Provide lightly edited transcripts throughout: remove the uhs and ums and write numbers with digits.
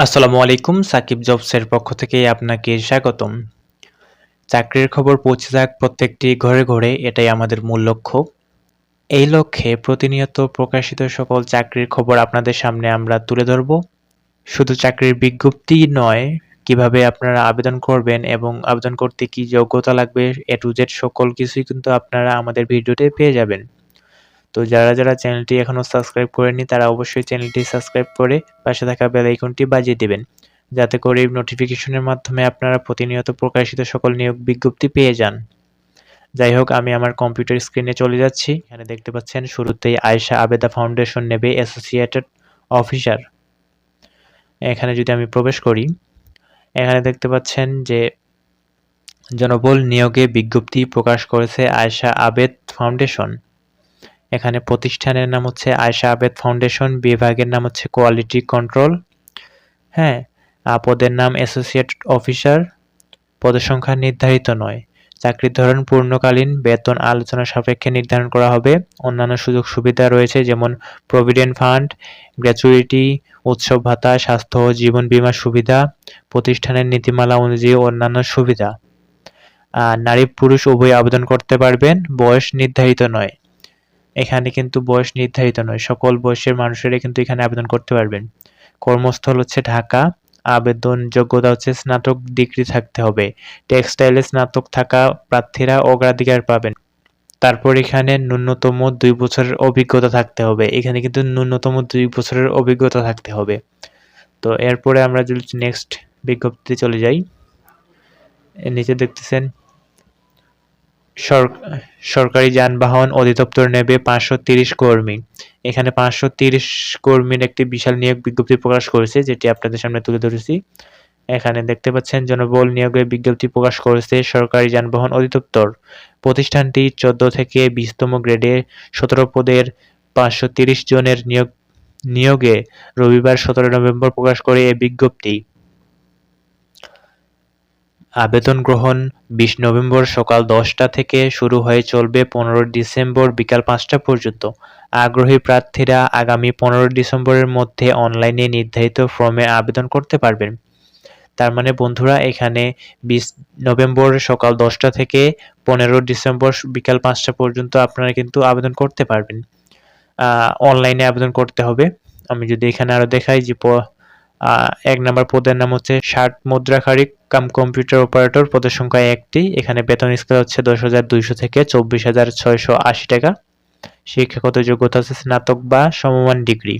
আসসালামু আলাইকুম, সাকিব জবসের পক্ষ থেকে আপনাকে স্বাগতম। চাকরির খবর পৌঁছে যাক প্রত্যেকটি ঘরে ঘরে, এটাই আমাদের মূল লক্ষ্য। এই লক্ষ্যে প্রতিনিয়ত প্রকাশিত সকল চাকরির খবর আপনাদের সামনে আমরা তুলে ধরব। শুধু চাকরির বিজ্ঞপ্তি নয়, কিভাবে আপনারা আবেদন করবেন এবং আবেদন করতে কি যোগ্যতা লাগবে, এ টু জেড সকল কিছুই কিন্তু আপনারা আমাদের ভিডিওতে পেয়ে যাবেন। তো যারা চ্যানেলটি এখনো সাবস্ক্রাইব করেননি তারা অবশ্যই চ্যানেলটি সাবস্ক্রাইব করে পাশে থাকা বেল আইকনটি বাজিয়ে দিবেন, যাতে করে নোটিফিকেশনের মাধ্যমে আপনারা প্রতিনিয়ত প্রকাশিত সকল নিয়োগ বিজ্ঞপ্তি পেয়ে যান। যাই হোক, আমি আমার কম্পিউটার স্ক্রিনে চলে যাচ্ছি। এখানে দেখতে পাচ্ছেন শুরুতেই আয়েশা আবেদা ফাউন্ডেশন নেবে অ্যাসোসিয়েটেড অফিসার। এখানে যদি আমি প্রবেশ করি, এখানে দেখতে পাচ্ছেন যে জনবল নিয়োগে বিজ্ঞপ্তি প্রকাশ করেছে আয়েশা আবেদ ফাউন্ডেশন। এখানে প্রতিষ্ঠানের নাম হচ্ছে আয়েশা আবেদ ফাউন্ডেশন, বিভাগের নাম হচ্ছে কোয়ালিটি কন্ট্রোল। হ্যাঁ, পদের নাম অ্যাসোসিয়েট অফিসার। পদের সংখ্যা নির্ধারিত নয়। চাকরির ধরন পূর্ণকালীন, বেতন আলোচনা সাপেক্ষে নির্ধারণ করা হবে। অন্যান্য সুযোগ সুবিধা রয়েছে যেমন প্রভিডেন্ট ফান্ড, গ্র্যাচুইটি, উৎসব ভাতা, স্বাস্থ্য ও জীবন বীমা সুবিধা, প্রতিষ্ঠানের নীতিমালা অনুযায়ী অন্যান্য সুবিধা। নারী পুরুষ উভয় আবেদন করতে পারবেন, বয়স নির্ধারিত নয়। এখানে কিন্তু বয়স নির্ধারিত নয়, সকল বয়সের মানুষেরা কিন্তু এখানে আবেদন করতে পারবেন। কর্মস্থল হচ্ছে ঢাকা। আবেদন যোগ্যতা হচ্ছে স্নাতক ডিগ্রি থাকতে হবে। টেক্সটাইলে স্নাতক থাকা প্রার্থীরা অগ্রাধিকার পাবেন। তারপর এখানে ন্যূনতম 2 বছরের অভিজ্ঞতা থাকতে হবে। এখানে কিন্তু ন্যূনতম 2 বছরের অভিজ্ঞতা থাকতে হবে। তো এরপরে আমরা যদি নেক্সট বিজ্ঞপ্তিতে চলে যাই, নিচে দেখতেছেন সরকারি যানবাহন অধিদপ্তর নেবে 530 কর্মী। এখানে 530 কর্মীর একটি বিশাল নিয়োগ বিজ্ঞপ্তি প্রকাশ করেছে, যেটি আপনাদের সামনে তুলে ধরেছি। এখানে দেখতে পাচ্ছেন জনবল নিয়োগের বিজ্ঞপ্তি প্রকাশ করেছে সরকারি যানবাহন অধিদপ্তর। প্রতিষ্ঠানটি 14 থেকে 20তম গ্রেডে 17 পদের 530 জনের নিয়োগে রবিবার 17 নভেম্বর প্রকাশ করে এ বিজ্ঞপ্তি। আবেদন গ্রহণ 20 নভেম্বর সকাল 10টা থেকে শুরু হয়ে চলবে 15 ডিসেম্বর বিকাল 5টা পর্যন্ত। আগ্রহী প্রার্থীরা আগামী 15 ডিসেম্বরের মধ্যে অনলাইনে নির্ধারিত ফর্মে আবেদন করতে পারবেন। তার মানে বন্ধুরা, এখানে 20 নভেম্বর সকাল 10টা থেকে 15 ডিসেম্বর বিকাল 5টা পর্যন্ত আপনারা কিন্তু আবেদন করতে পারবেন। অনলাইনে আবেদন করতে হবে। আমি যদি এখানে আরো দেখাই যে 1 নম্বর পদের নাম হচ্ছে 60 মুদ্রাক্ষরিক কাম কম্পিউটার অপারেটর, পদের সংখ্যা 1টি। এখানে বেতন স্কেল হচ্ছে 10,200 থেকে 24,680 টাকা। শিক্ষাগত যোগ্যতা হচ্ছে স্নাতক বা সমমান ডিগ্রি।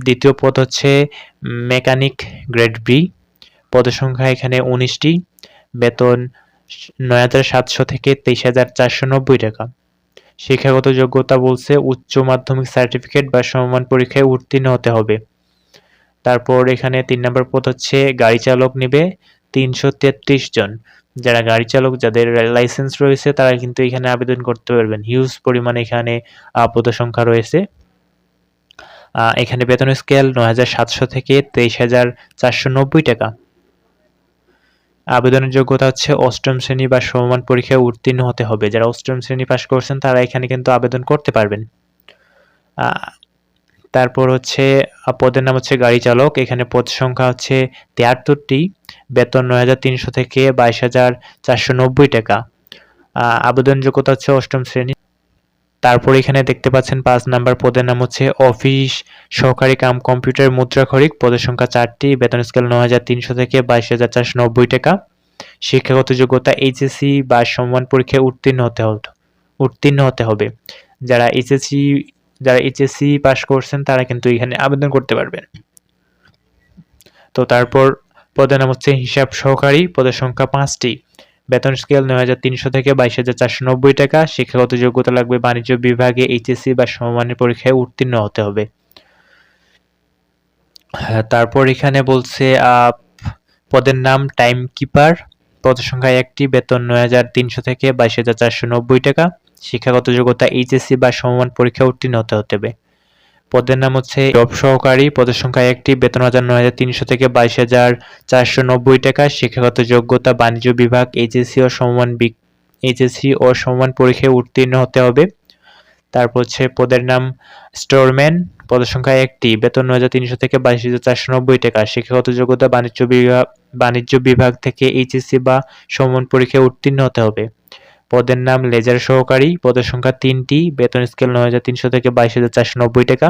দ্বিতীয় পদ হচ্ছে মেকানিক গ্রেড বি, পদের সংখ্যা এখানে 19টি। বেতন 9,700 থেকে 23,490 টাকা। শিক্ষাগত যোগ্যতা বলছে উচ্চ মাধ্যমিক সার্টিফিকেট বা সমমান পরীক্ষায় উত্তীর্ণ হতে হবে। তারপর এখানে 3 নম্বর পদ হচ্ছে গাড়ি চালক নেবে 333 জন। যারা গাড়ি চালক, যাদের লাইসেন্স রয়েছে তারা কিন্তু এখানে আবেদন করতে পারবেন। হিউজ পরিমাণে এখানে পদের সংখ্যা রয়েছে। এখানে বেতন স্কেল 9,700 থেকে 23,490 টাকা। আবেদনের যোগ্যতা হচ্ছে 8ম শ্রেণী বা সমমান পরীক্ষায় উত্তীর্ণ হতে হবে। যারা 8ম শ্রেণী পাস করছেন তারা এখানে কিন্তু আবেদন করতে পারবেন। তারপর হচ্ছে পদের নাম হচ্ছে গাড়ি চালক। এখানে পদ সংখ্যা হচ্ছে 73টি। বেতন 9,300 থেকে 22,490 টাকা। আবেদন যোগ্যতা হচ্ছে 8ম শ্রেণী। তারপর এখানে দেখতে পাচ্ছেন 5 নাম্বার পদের নাম হচ্ছে অফিস সহকারী কাম কম্পিউটার মুদ্রাক্ষরিক, পদের সংখ্যা 4টি। বেতন স্কেল 9,300 থেকে 22,490 টাকা। শিক্ষাগত যোগ্যতা এইচএসসি বা সমমান পরীক্ষায় উত্তীর্ণ হতে হবে। যারা এইচএসসি পাস করছেন তারা কিন্তু এখানে আবেদন করতে পারবেন। তো তারপর পদের নাম হচ্ছে হিসাব সহকারী, পদের সংখ্যা 5টি। বেতন স্কেল 9,300 থেকে 22,490 টাকা। শিক্ষাগত যোগ্যতা লাগবে বাণিজ্য বিভাগে এইচএসসি বা সমমানের পরীক্ষায় উত্তীর্ণ হতে হবে। তারপর এখানে বলছে পদের নাম টাইম কিপার, পদের সংখ্যা 1টি। বেতন 9,300 থেকে 22,490 টাকা। শিক্ষাগত যোগ্যতা এইচএসসি বা সমমান পরীক্ষা উত্তীর্ণ হতে হবে। পদের নাম হচ্ছে জব সহকারী, পদের সংখ্যা 1টি। বেতন 9,300 থেকে 22,490 টাকা। শিক্ষাগত যোগ্যতা বাণিজ্য বিভাগ এইচএসসি ও সমমান পরীক্ষায় উত্তীর্ণ হতে হবে। তারপর হচ্ছে পদের নাম স্টোরম্যান, পদের সংখ্যা 1টি, বেতন 9,300 থেকে 22,490 টাকা। শিক্ষাগত যোগ্যতা বাণিজ্য বিভাগ থেকে এইচএসসি বা সমমান পরীক্ষায় উত্তীর্ণ হতে হবে। পদের নাম লেজার সহকারী, পদের সংখ্যা 3টি, বেতন স্কেল 9,300 থেকে 22,490 টাকা।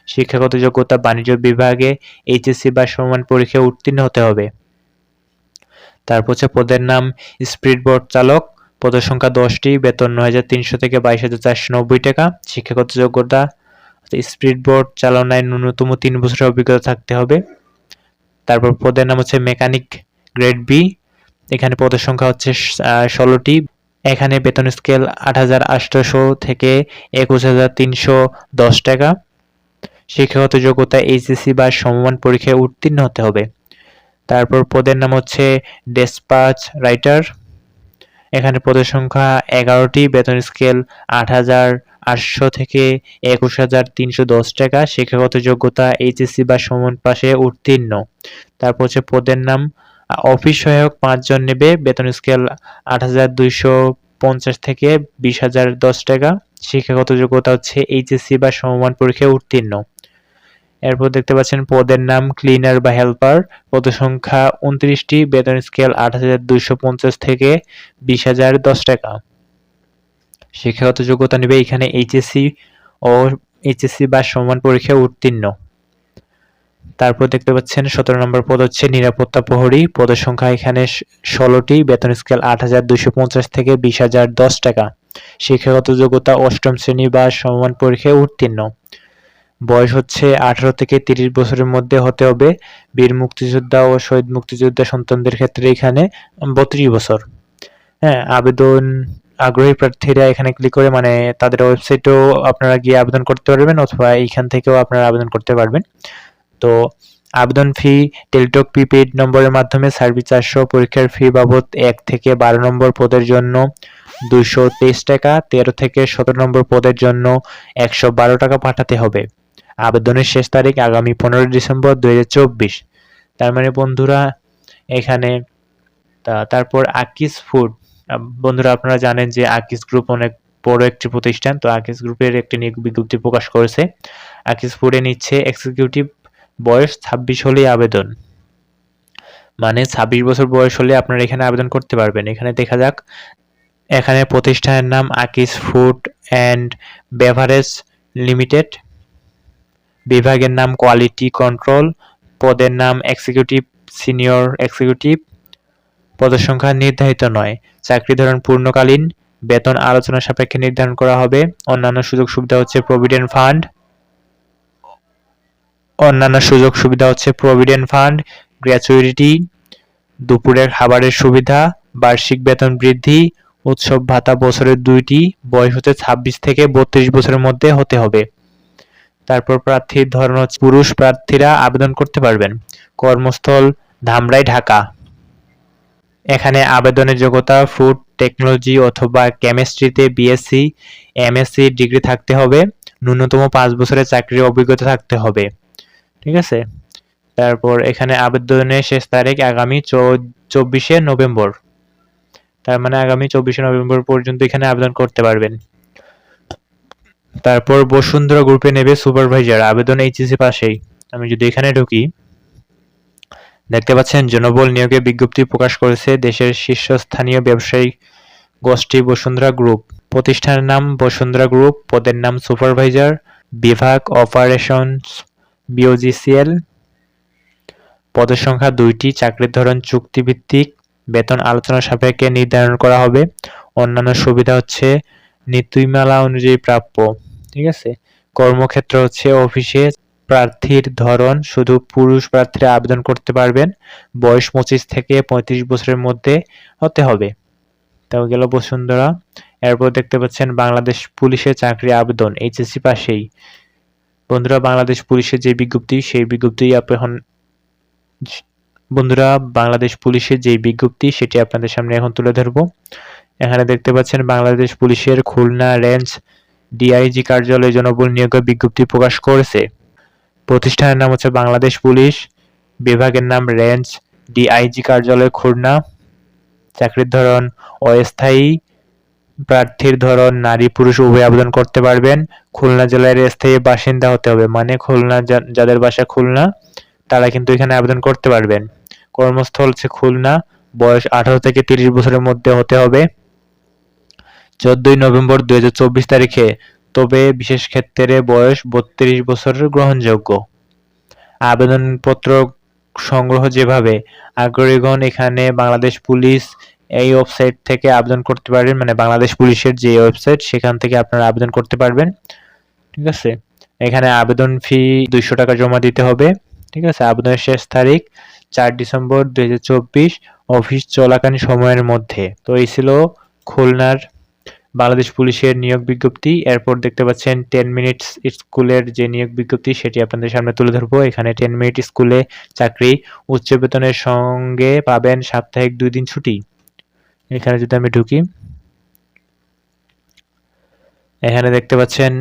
শিক্ষাগত যোগ্যতা বাণিজ্য বিভাগে এইচএসসি বা সমমান পরীক্ষায় উত্তীর্ণ হতে হবে। তারপর হচ্ছে পদের নাম স্পিডবোট চালক, পদের সংখ্যা 10টি, বেতন 9,300 থেকে 22,490 টাকা। শিক্ষাগত যোগ্যতা স্পিডবোট চালনায় ন্যূনতম 3 বছরের অভিজ্ঞতা থাকতে হবে। তারপর পদের নাম হচ্ছে মেকানিক গ্রেড বি, এখানে পদের সংখ্যা হচ্ছে 16টি, এখানে বেতন স্কেল 8,800 থেকে 21,310 টাকা। শিক্ষাগত যোগ্যতা এইচএসসি বা সমমান পরীক্ষায় উত্তীর্ণ হতে হবে। তারপর পদের নাম হচ্ছে ডেসপাচ রাইটার, এখানে পদের সংখ্যা 11টি, বেতন স্কেল 8,800 থেকে 21,310 টাকা। শিক্ষাগত যোগ্যতা এইচএসসি বা সমমান পাশে উত্তীর্ণ। তারপর হচ্ছে পদের নাম অফিস সহায়ক 5 জন নেবে, বেতন স্কেল 8,250 থেকে 20,010 টাকা। শিক্ষাগত যোগ্যতা হচ্ছে এইচএসসি বা সমমান পরীক্ষায় উত্তীর্ণ। এরপর দেখতে পাচ্ছেন পদের নাম ক্লিনার বা হেল্পার, পদের সংখ্যা 29টি, বেতন স্কেল 8,250 থেকে 20,010 টাকা। শিক্ষাগত যোগ্যতা নেবে এখানে এইচএসসি বা সমান পরীক্ষায় উত্তীর্ণ। তারপর দেখতে পাচ্ছেন 17 নম্বর পদ হচ্ছে নিরাপত্তা প্রহরী, পদের সংখ্যা এখানে 16টি, বেতন স্কেল 8,250 থেকে 20,010 টাকা। শিক্ষাগত যোগ্যতা 8ম শ্রেণী বা সমমান পরীক্ষায় উত্তীর্ণ। বয়স হচ্ছে 18 থেকে 30 বছরের মধ্যে হতে হবে। বীর মুক্তিযোদ্ধা ও শহীদ মুক্তিযোদ্ধা সন্তানদের ক্ষেত্রে এখানে 32 বছর। হ্যাঁ, আগ্রহী প্রার্থীরা এখানে ক্লিক করে মানে তাদের ওয়েবসাইটেও আপনারা গিয়ে আবেদন করতে পারবেন, অথবা এইখান থেকেও আপনারা আবেদন করতে পারবেন। তো আবেদন ফি টেলিটক প্রিপেইড নম্বরের মাধ্যমে সার্ভিস 400, পরীক্ষার ফি বাবদ 1 থেকে 12 নম্বর পদের জন্য 223 টাকা, 13 থেকে 17 নম্বর পদের জন্য 112 টাকা পাঠাতে হবে। আবেদনের শেষ তারিখ আগামী 15 ডিসেম্বর 2024। তার মানে বন্ধুরা এখানে তারপর আকিস ফুড, বন্ধুরা আপনারা জানেন যে আকিস গ্রুপ অনেক বড় একটি প্রতিষ্ঠান, তো আকিস গ্রুপের একটি নিয়োগ বিজ্ঞপ্তি প্রকাশ করেছে। আকিস ফুডে নিচ্ছে এক্সিকিউটিভ, বয়স 26 হলেই আবেদন, মানে 26 বছর বয়স হলে আপনারা এখানে আবেদন করতে পারবেন। এখানে দেখা যাক, এখানে প্রতিষ্ঠানের নাম আকিস ফুড অ্যান্ড বেভারেজ লিমিটেড, বিভাগের নাম কোয়ালিটি কন্ট্রোল, পদের নাম এক্সিকিউটিভ, সিনিয়র এক্সিকিউটিভ, পদের সংখ্যা নির্ধারিত নয়, চাকরি ধরন পূর্ণকালীন, বেতন আলোচনা সাপেক্ষে নির্ধারণ করা হবে। অন্যান্য সুযোগ সুবিধা হচ্ছে প্রভিডেন্ট ফান্ড, গ্র্যাচুইটি, দুপুরের খাবারের সুবিধা, বার্ষিক বেতন বৃদ্ধি, উৎসব ভাতা বছরের 2টি, বয়স হচ্ছে 26 থেকে 32 বছরের মধ্যে হতে হবে। তারপর প্রার্থীর ধরন হচ্ছে পুরুষ প্রার্থীরা আবেদন করতে পারবেন। কর্মস্থল ধামরাই, ঢাকা। এখানে আবেদনের যোগ্যতা ফুড টেকনোলজি অথবা কেমিস্ট্রিতে বিএসসি, এমএসসি ডিগ্রি থাকতে হবে। ন্যূনতম 5 বছরের চাকরির অভিজ্ঞতা থাকতে হবে। ঠিক আছে। তারপর এখানে আবেদনের শেষ তারিখ আগামী 24শে নভেম্বর, তার মানে আগামী 24শে নভেম্বর পর্যন্ত এখানে আবেদন করতে পারবেন। তারপর বসুন্ধরা গ্রুপে নেবে সুপারভাইজার, আবেদন এইচএসসি পাশেই। আমি যদি এখানে ঢুকি, দেখতে পাচ্ছেন জনবল নিয়োগের বিজ্ঞপ্তি প্রকাশ করেছে দেশের শীর্ষস্থানীয় ব্যবসায়িক গোষ্ঠী বসুন্ধরা গ্রুপ। প্রতিষ্ঠানের নাম বসুন্ধরা গ্রুপ, পদের নাম সুপারভাইজার, বিভাগ অপারেশনস বিওজিসিএল, পদের সংখ্যা 2টি, চাকরির ধরন চুক্তিভিত্তিক, বেতন আলোচনা সাপেক্ষে নির্ধারণ করা হবে। অন্যান্য সুবিধা হচ্ছে নীতিমালা অনুযায়ী প্রাপ্য। ঠিক আছে। কর্মক্ষেত্র হচ্ছে অফিসে, প্রার্থীর ধরন শুধু পুরুষ প্রার্থীরা আবেদন করতে পারবেন। বয়স 25 থেকে 35 বছরের মধ্যে হতে হবে। তাও গেল বসুন্ধরা। এরপর দেখতে পাচ্ছেন বাংলাদেশ পুলিশের চাকরি আবেদন এইচএসসি পাশেই। বন্ধুরা বাংলাদেশ পুলিশের যে বিজ্ঞপ্তি, সেই বিজ্ঞপ্তি বাংলাদেশ পুলিশের যে বিজ্ঞপ্তি সেটি আপনাদের সামনে এখন তুলে ধরবো। এখানে দেখতে পাচ্ছেন বাংলাদেশ পুলিশের খুলনা রেঞ্জ ডিআইজি কার্যালয়ে জনবল নিয়োগের বিজ্ঞপ্তি প্রকাশ করেছে। প্রতিষ্ঠানের নাম হচ্ছে বাংলাদেশ পুলিশ, বিভাগের নাম রেঞ্জ ডিআইজি কার্যালয় খুলনা, চাকরির ধরন অস্থায়ী, প্রার্থীর ধরন নারী পুরুষ উভয় আবেদন করতে পারবেন। খুলনা জেলার স্থায়ী বাসিন্দা হতে হবে, মানে খুলনা যাদের বাসা খুলনা তারা কিন্তু এখানে আবেদন করতে পারবেন। কর্মস্থল হচ্ছে খুলনা। বয়স 18 থেকে 30 বছরের মধ্যে হতে হবে। 14 নভেম্বর 2024 তারিখে, তবে বিশেষ ক্ষেত্রে বয়স 32 বছরের গ্রহণযোগ্য। আবেদনপত্র সংগ্রহ যেভাবে, আগ্রহীগণ এখানে বাংলাদেশ পুলিশ এই ওয়েবসাইট থেকে আবেদন করতে পারবেন, মানে বাংলাদেশ পুলিশের যে ওয়েবসাইট সেখান থেকে আপনারা আবেদন করতে পারবেন। ঠিক আছে, এখানে আবেদন ফি 200 টাকা জমা দিতে হবে। ঠিক আছে, আবেদনের শেষ তারিখ 4 ডিসেম্বর 2024 অফিস চলাকালীন সময়ের মধ্যে। তো এই ছিল খুলনার বাংলাদেশ পুলিশের নিয়োগ বিজ্ঞপ্তি। এরপর দেখতে পাচ্ছেন 10 মিনিটস স্কুলের যে নিয়োগ বিজ্ঞপ্তি সেটি আপনাদের সামনে তুলে ধরবো। এখানে 10 মিনিট স্কুলে চাকরি, উচ্চ বেতনের সঙ্গে পাবেন সাপ্তাহিক 2 দিন ছুটি। এখানে যদি আমি ঢুকি, এখানে দেখতে পাচ্ছেন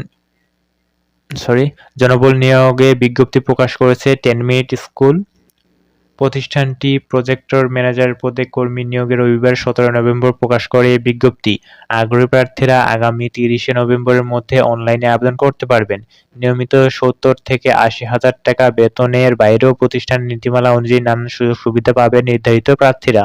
জনবল নিয়োগে বিজ্ঞপ্তি প্রকাশ করেছে 10 মিনিট স্কুল। প্রতিষ্ঠানটি প্রজেক্টর ম্যানেজার পদে কর্মী নিয়োগে রবিবার 17 নভেম্বর প্রকাশ করে এই বিজ্ঞপ্তি। আগ্রহী প্রার্থীরা আগামী 30 নভেম্বরের মধ্যে অনলাইনে আবেদন করতে পারবেন। নিয়মিত 70 থেকে 80 হাজার টাকা বেতনের বাইরেও প্রতিষ্ঠান নীতিমালা অনুযায়ী নানান সুযোগ সুবিধা পাবেন নির্ধারিত প্রার্থীরা।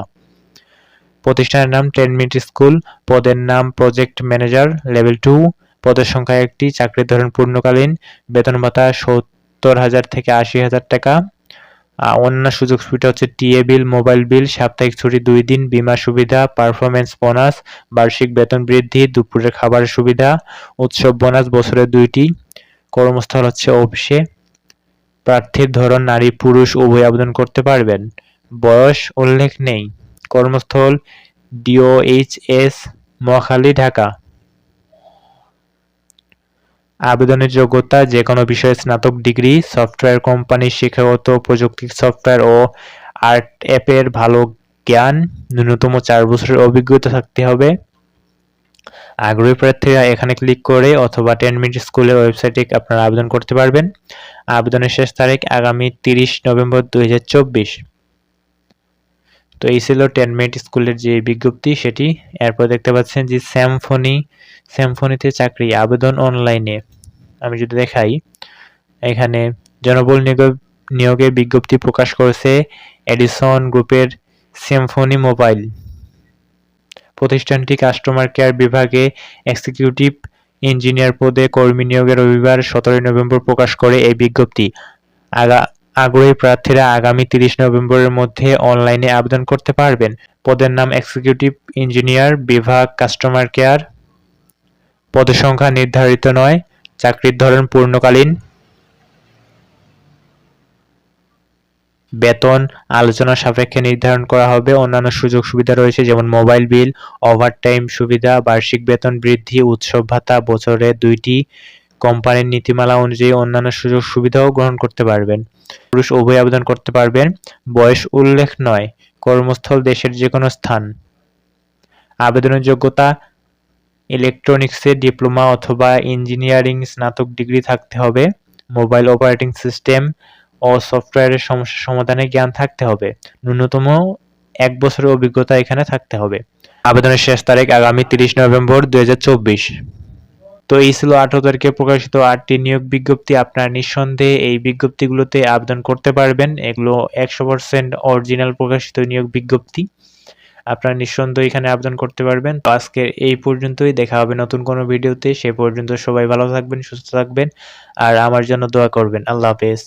প্রতিষ্ঠানের নাম 10 মিনিট স্কুল, পদের নাম প্রজেক্ট ম্যানেজার লেভেল 2, পদের সংখ্যা 1টি, চাকরির ধরন পূর্ণকালীন, বেতন ভাতা 70,000 থেকে 80,000 টাকা। অন্যান্য সুযোগ সুবিধা হচ্ছে টিএ বিল, মোবাইল বিল, সাপ্তাহিক ছুটি 2 দিন, বীমা সুবিধা, পারফরমেন্স বোনাস, বার্ষিক বেতন বৃদ্ধি, দুপুরের খাবারের সুবিধা, উৎসব বোনাস বছরে 2টি। কর্মস্থল হচ্ছে অফিসে। প্রার্থীর ধরন নারী পুরুষ উভয় আবেদন করতে পারবেন। বয়স উল্লেখ নেই। কর্মস্থল ডিওএইচএস, মহাখালী, ঢাকা। আবেদনের যোগ্যতা যে কোনো বিষয়ে স্নাতক ডিগ্রি, সফটওয়্যার কোম্পানির শিক্ষাগত প্রযুক্তি সফটওয়্যার ও আর্ট অ্যাপের ভালো জ্ঞান, ন্যূনতম 4 বছরের অভিজ্ঞতা থাকতে হবে। আগ্রহী প্রার্থীরা এখানে ক্লিক করে অথবা 10 মিনিট স্কুলের ওয়েবসাইটে আপনারা আবেদন করতে পারবেন। আবেদনের শেষ তারিখ আগামী 30 নভেম্বর 2024। তো এই ছিল 10 মিনিট স্কুলের যে বিজ্ঞপ্তি সেটি। এরপর দেখতে পাচ্ছেন যে স্যামফোনিতে চাকরি, আবেদন অনলাইনে। আমি যদি দেখাই, এখানে জনবল নিয়োগে বিজ্ঞপ্তি প্রকাশ করেছে এডিসন গ্রুপের সিম্ফনি মোবাইল। প্রতিষ্ঠানটি কাস্টমার কেয়ার বিভাগে এক্সিকিউটিভ ইঞ্জিনিয়ার পদে কর্মী নিয়োগে রবিবার 17 নভেম্বর প্রকাশ করে এই বিজ্ঞপ্তি। আগ্রহী প্রার্থীরা আগামী 30 নভেম্বরের মধ্যে অনলাইনে আবেদন করতে পারবেন। পদের নাম এক্সিকিউটিভ ইঞ্জিনিয়ার, বিভাগ কাস্টমার কেয়ার। পদের সংখ্যা নির্ধারিত নয়। চাকরির ধরন পূর্ণকালীন। বেতন আলোচনা সাপেক্ষে নির্ধারণ করা হবে। অন্যান্য সুযোগ সুবিধা রয়েছে যেমন মোবাইল বিল, ওভারটাইম সুবিধা, বার্ষিক বেতন বৃদ্ধি, উৎসব ভাতা বছরে 2টি। কোম্পানির নীতিমালা অনুযায়ী অন্যান্য সুযোগ সুবিধাও গ্রহণ করতে পারবেন। পুরুষ উভয় আবেদন করতে পারবেন। বয়স উল্লেখ নয়। কর্মস্থল দেশের যে কোনো স্থান। আবেদনের যোগ্যতা ইলেকট্রনিক্সে ডিপ্লোমা অথবা ইঞ্জিনিয়ারিং স্নাতক ডিগ্রি থাকতে হবে। মোবাইল অপারেটিং সিস্টেম ও সফটওয়্যারের সমস্যা সমাধানে জ্ঞান থাকতে হবে। ন্যূনতম 1 বছরের অভিজ্ঞতা এখানে থাকতে হবে। আবেদনের শেষ তারিখ আগামী 30 নভেম্বর 2024। তো এই ছিল 18 তারিখে প্রকাশিত 8টি নিয়োগ বিজ্ঞপ্তি। আপনারা নিঃসন্দেহে এই বিজ্ঞপ্তিগুলোতে আবেদন করতে পারবেন। এগুলো 100% অরিজিনাল প্রকাশিত নিয়োগ বিজ্ঞপ্তি। আপনারা নিঃসন্দেহে এখানে আবেদন করতে পারবেন। তো আজকের এই পর্যন্তই। দেখা হবে নতুন কোনো ভিডিওতে। সে পর্যন্ত সবাই ভালো থাকবেন, সুস্থ থাকবেন আর আমার জন্য দোয়া করবেন। আল্লাহ হাফেজ।